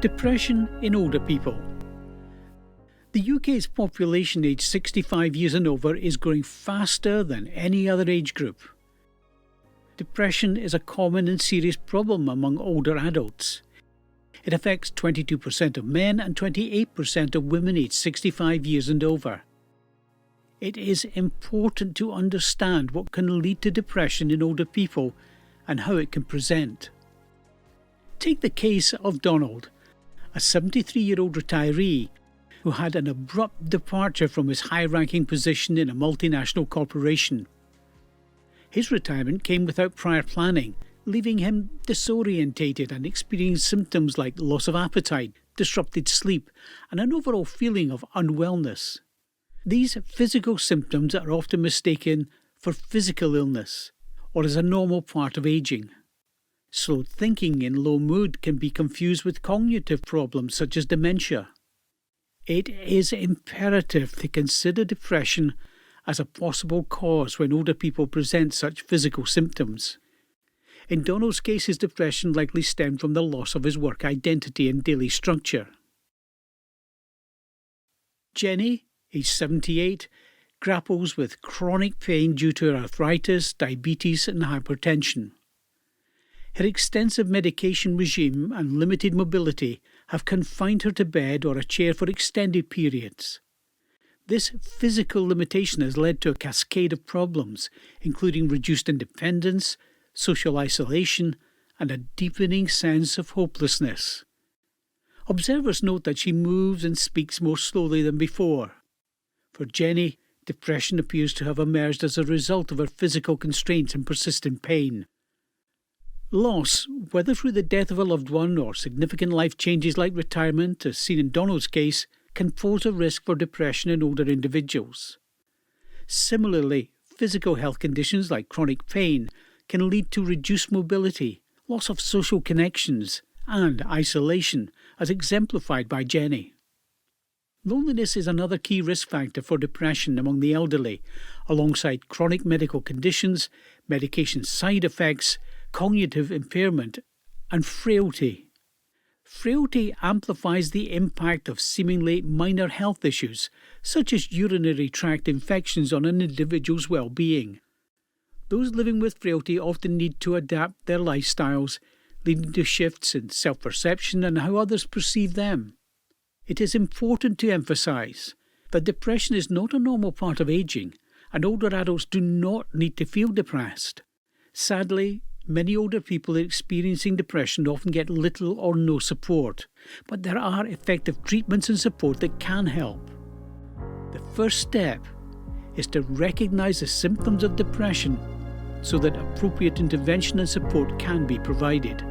Depression in older people. The UK's population aged 65 years and over is growing faster than any other age group. Depression is a common and serious problem among older adults. It affects 22% of men and 28% of women aged 65 years and over. It is important to understand what can lead to depression in older people and how it can present. Take the case of Donald, a 73-year-old retiree who had an abrupt departure from his high-ranking position in a multinational corporation. His retirement came without prior planning, leaving him disorientated and experiencing symptoms like loss of appetite, disrupted sleep, and an overall feeling of unwellness. These physical symptoms are often mistaken for physical illness or as a normal part of aging. Slow thinking and low mood can be confused with cognitive problems such as dementia. It is imperative to consider depression as a possible cause when older people present such physical symptoms. In Donald's case, his depression likely stemmed from the loss of his work identity and daily structure. Jenny, aged 78, grapples with chronic pain due to arthritis, diabetes and hypertension. Her extensive medication regime and limited mobility have confined her to bed or a chair for extended periods. This physical limitation has led to a cascade of problems, including reduced independence, social isolation, and a deepening sense of hopelessness. Observers note that she moves and speaks more slowly than before. For Jenny, depression appears to have emerged as a result of her physical constraints and persistent pain. Loss, whether through the death of a loved one or significant life changes like retirement, as seen in Donald's case, can pose a risk for depression in older individuals. Similarly, physical health conditions like chronic pain can lead to reduced mobility, loss of social connections, and isolation, as exemplified by Jenny. Loneliness is another key risk factor for depression among the elderly, alongside chronic medical conditions, medication side effects, cognitive impairment, and frailty. Frailty amplifies the impact of seemingly minor health issues, such as urinary tract infections on an individual's well-being. Those living with frailty often need to adapt their lifestyles, leading to shifts in self-perception and how others perceive them. It is important to emphasize that depression is not a normal part of aging, and older adults do not need to feel depressed. Sadly, many older people experiencing depression often get little or no support, but there are effective treatments and support that can help. The first step is to recognize the symptoms of depression so that appropriate intervention and support can be provided.